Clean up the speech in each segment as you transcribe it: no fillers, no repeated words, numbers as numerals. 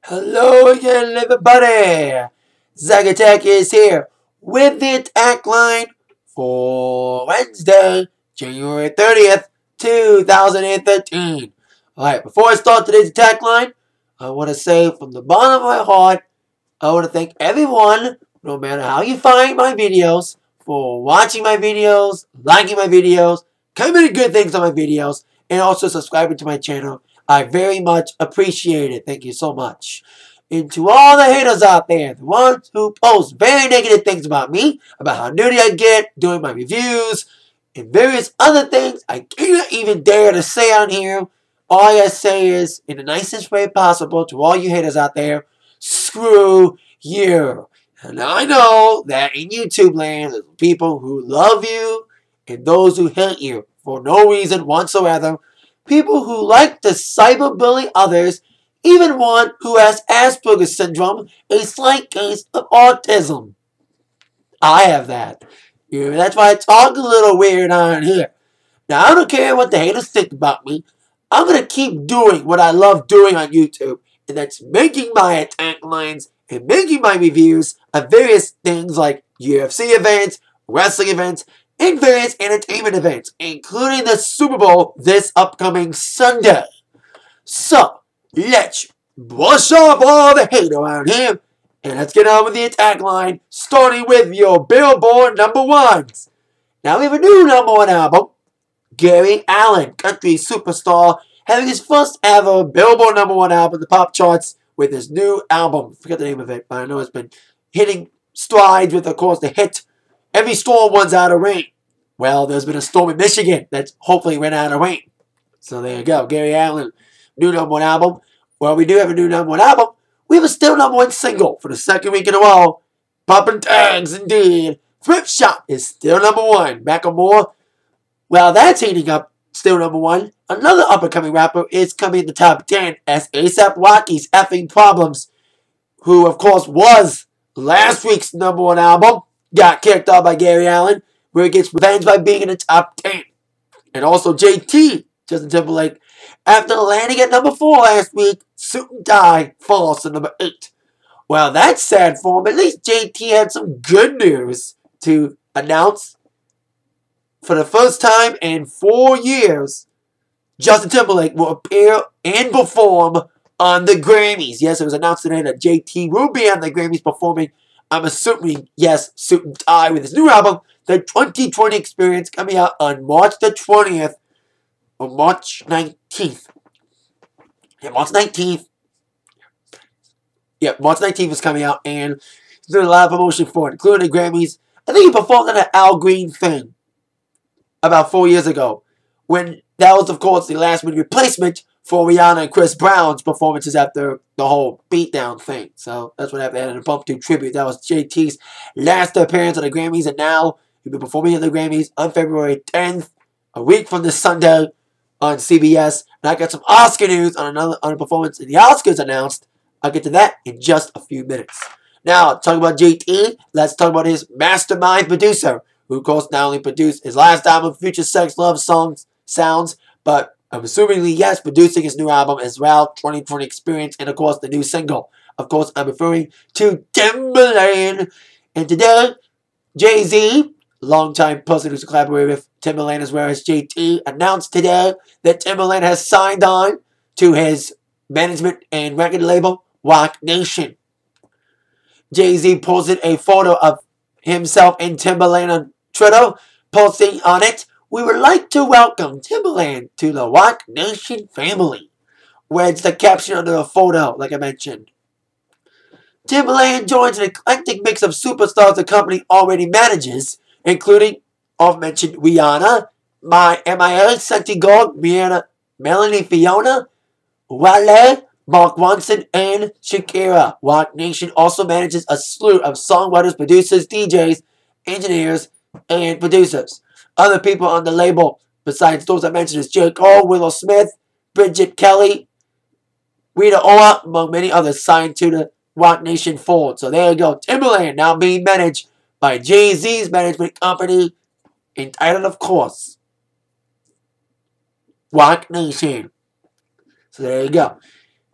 Hello again, everybody! Zach Attack is here with the attack line for Wednesday, January 30th, 2013. Alright, before I start today's attack line, I want to say from the bottom of my heart, I want to thank everyone, no matter how you find my videos, for watching my videos, liking my videos, commenting good things on my videos, and also subscribing to my channel. I very much appreciate it. Thank you so much. And to all the haters out there, the ones who post very negative things about me, about how nerdy I get, doing my reviews, and various other things I can't even dare to say on here, all I gotta say is, in the nicest way possible, to all you haters out there, screw you. And I know that in YouTube land, there's people who love you and those who hate you for no reason whatsoever. People who like to cyberbully others, even one who has Asperger's syndrome, a slight case of autism. I have that. That's why I talk a little weird on here. Now, I don't care what the haters think about me. I'm going to keep doing what I love doing on YouTube, and that's making my attack lines and making my reviews of various things like UFC events, wrestling events, and various entertainment events, including the Super Bowl this upcoming Sunday. So, let's brush off all the hate around here, and let's get on with the attack line, starting with your Billboard #1s. Now we have a new #1 album, Gary Allan, country superstar, having his first ever Billboard #1 album in the pop charts with his new album. I forget the name of it, but I know it's been hitting strides with, of course, the hit Every Storm Runs Out of Rain. Well, there's been a storm in Michigan that's hopefully ran out of rain. So there you go. Gary Allan, new #1 album. Well, we do have a new #1 album. We have a still #1 single for the second week in a row. Poppin' tags, indeed. Thrift Shop is still #1. Macklemore, well, that's heating up. Still #1. Another up-and-coming rapper is coming in the top 10 as A$AP Rocky's Effing Problems, who, of course, was last week's #1 album, got kicked off by Gary Allan, where he gets revenge by being in the top 10. And also JT, Justin Timberlake, after landing at #4 last week, Suit and Tie falls to #8. Well, that's sad for him. At least JT had some good news to announce. For the first time in 4 years, Justin Timberlake will appear and perform on the Grammys. Yes, it was announced today that JT will be on the Grammys performing, I'm assuming, yes, Suit and Tie with his new album, The 2020 Experience, coming out on March the 20th, or March 19th. Yeah, March 19th. Yeah, March 19th is coming out, and he's doing a lot of promotion for it, including the Grammys. I think he performed on an Al Green thing about 4 years ago, when that was, of course, the last-minute replacement for Rihanna and Chris Brown's performances after the whole beatdown thing. So that's what happened. They had an impromptu tribute. That was JT's last appearance on the Grammys, and now he'll be performing at the Grammys on February 10th, a week from this Sunday on CBS. And I got some Oscar news on a performance in the Oscars announced. I'll get to that in just a few minutes. Now, talking about JT, let's talk about his mastermind producer, who, of course, not only produced his last album, Future Sex Love Sounds, but I'm assuming, yes, producing his new album as well, 2020 Experience, and, of course, the new single. Of course, I'm referring to Timbaland. And today, Jay-Z, longtime person who's collaborated with Timbaland as well as JT, announced today that Timbaland has signed on to his management and record label, Roc Nation. Jay-Z posted a photo of himself and Timbaland on Twitter, posting on it, "We would like to welcome Timbaland to the Roc Nation family," where it's the caption under the photo, like I mentioned. Timbaland joins an eclectic mix of superstars the company already manages, including, oft-mentioned, Rihanna, MIA, Senti Gold, Rihanna, Melanie Fiona, Wale, Mark Ronson, and Shakira. Roc Nation also manages a slew of songwriters, producers, DJs, engineers, and producers. Other people on the label, besides those I mentioned, is J. Cole, Willow Smith, Bridget Kelly, Rita Ora, among many others, signed to the Roc Nation fold. So there you go. Timbaland now being managed by Jay-Z's management company, entitled, of course, Roc Nation. So there you go.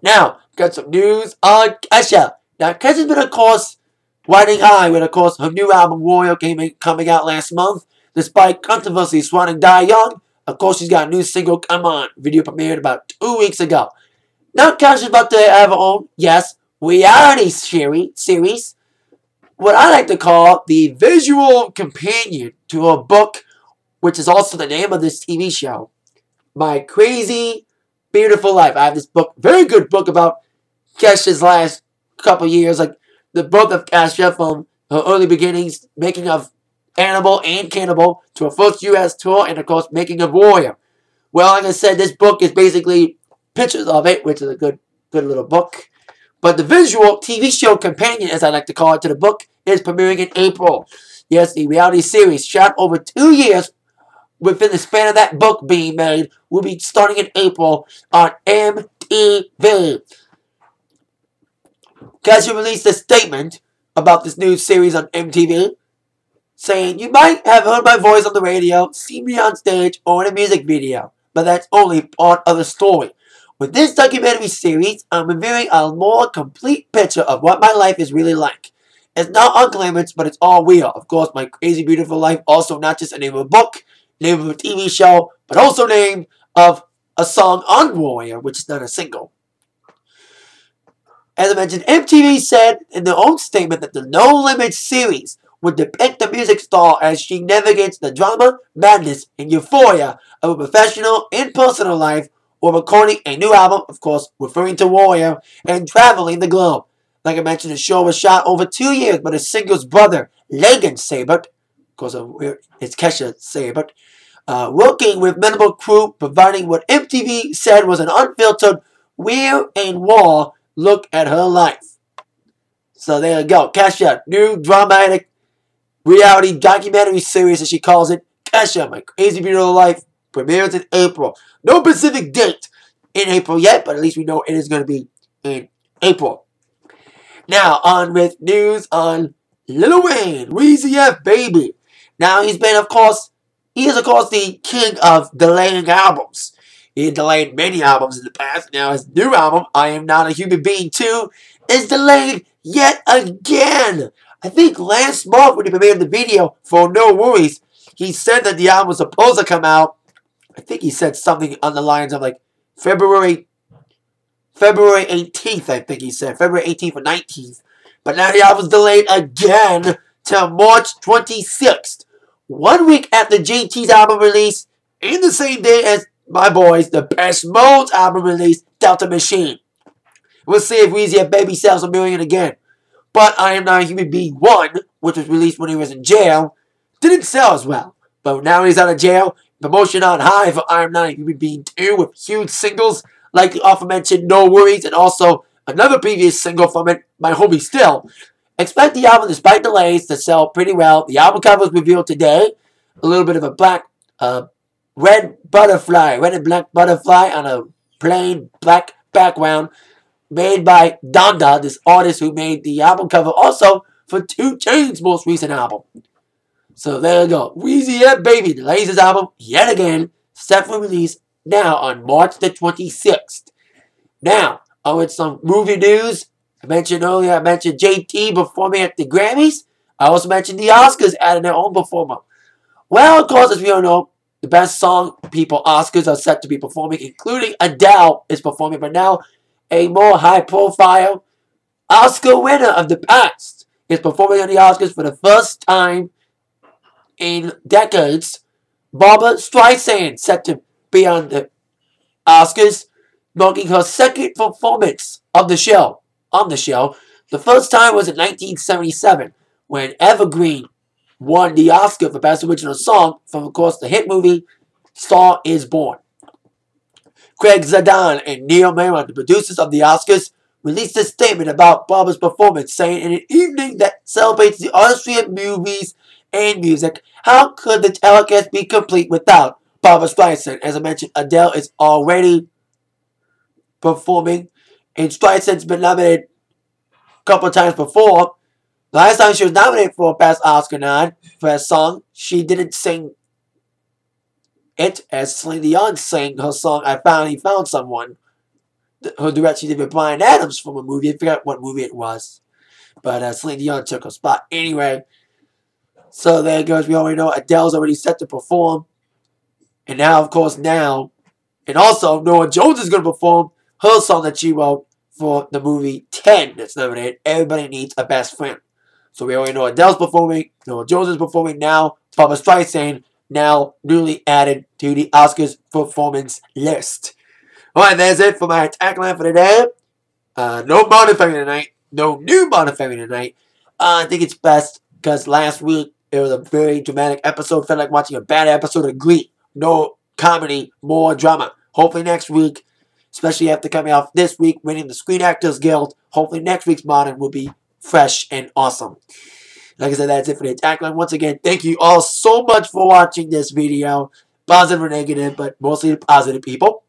Now, got some news on Kesha. Now, Kesha's been, of course, riding high with, of course, her new album, Warrior, coming out last month. Despite controversy surrounding Die Young, of course, she's got a new single, Come On, video premiered about 2 weeks ago. Now, Kesha's about to have her own, yes, reality series, what I like to call the visual companion to her book, which is also the name of this TV show, My Crazy Beautiful Life. I have this book, very good book about Kesha's last couple years, like the birth of Kesha from her early beginnings, making of Animal and Cannibal to her first U.S. tour, and of course, making of Warrior. Well, like I said, this book is basically pictures of it, which is a good little book. But the visual TV show companion, as I like to call it, to the book is premiering in April. Yes, the reality series shot over 2 years within the span of that book being made will be starting in April on MTV. Kesha released a statement about this new series on MTV, saying, "You might have heard my voice on the radio, seen me on stage, or in a music video, but that's only part of the story. With this documentary series, I'm revealing a more complete picture of what my life is really like. It's not unglamorous, but it's all real. Of course, My Crazy Beautiful Life, also not just a name of a book, name of a TV show, but also name of a song on Warrior, which is not a single." As I mentioned, MTV said in their own statement that the No Limits series would depict the music star as she navigates the drama, madness, and euphoria of a professional and personal life, or recording a new album, of course, referring to Warrior, and traveling the globe. Like I mentioned, the show was shot over 2 years by the singer's brother, Lagan Sabert, of course, it's Kesha Sabert, working with minimal crew, providing what MTV said was an unfiltered, real and raw look at her life. So there you go. Kesha, new dramatic reality documentary series, as she calls it. Kesha, My Crazy Beautiful Life, premieres in April. No specific date in April yet, but at least we know it is going to be in April. Now, on with news on Lil Wayne, Weezy F Baby. Now, he is, of course, the king of delaying albums. He had delayed many albums in the past. Now, his new album, I Am Not a Human Being 2, is delayed yet again. I think last month when he premiered the video for No Worries, he said that the album was supposed to come out. I think he said something on the lines of like February 18th, I think he said. February 18th or 19th. But now the album's delayed again till March 26th. 1 week after JT's album release, and the same day as my boys, the Depeche Mode's album release, Delta Machine. We'll see if Weezy F Baby sells a million again. But I Am Not a Human Being 1, which was released when he was in jail, didn't sell as well. But now he's out of jail. Promotion on high for I Am Not a Human Being 2 with huge singles like the aforementioned No Worries and also another previous single from it, My Homie Still. Expect the album, despite delays, to sell pretty well. The album cover was revealed today. A little bit of a red and black butterfly on a plain black background made by Donda, this artist who made the album cover also for 2 Chainz's most recent album. So there you go. Weezy F Baby delays his album yet again, set for release now on March the 26th. Now, with some movie news. I mentioned JT performing at the Grammys. I also mentioned the Oscars adding their own performer. Well, of course, as we all know, the best song people Oscars are set to be performing, including Adele is performing, but now a more high-profile Oscar winner of the past is performing on the Oscars for the first time in decades. Barbara Streisand set to be on the Oscars, marking her second performance of the show. The first time was in 1977 when Evergreen won the Oscar for Best Original Song from, of course, the hit movie Star is Born. Craig Zadan and Neil Maron, the producers of the Oscars, released a statement about Barbara's performance, saying, "In an evening that celebrates the artistry of movies and music, how could the telecast be complete without Barbara Streisand?" As I mentioned, Adele is already performing, and Streisand's been nominated a couple of times before. Last time she was nominated for Best Oscar nod for a song, she didn't sing it as Celine Dion sang her song, I Finally Found Someone. her direction did with Bryan Adams from a movie. I forgot what movie it was. But Celine Dion took her spot. Anyway, so there goes. We already know Adele's already set to perform. And now, of course, and also Norah Jones is going to perform her song that she wrote for the movie 10 that's nominated. Everybody Needs a Best Friend. So we already know Adele's performing. Norah Jones is performing now. Barbara Streisand now newly added to the Oscars performance list. Alright, that's it for my Atakline for today. No Modern Family tonight. No new Modern Family tonight. I think it's best because last week it was a very dramatic episode. Felt like watching a bad episode of Glee. No comedy, more drama. Hopefully next week, especially after coming off this week, winning the Screen Actors Guild, hopefully next week's Modern will be fresh and awesome. Like I said, that's it for the Atakline. Once again, thank you all so much for watching this video. Positive or negative, but mostly the positive people.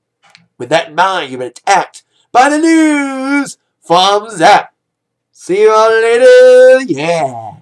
With that in mind, you've been attacked by the news from Zach. See you all later. Yeah.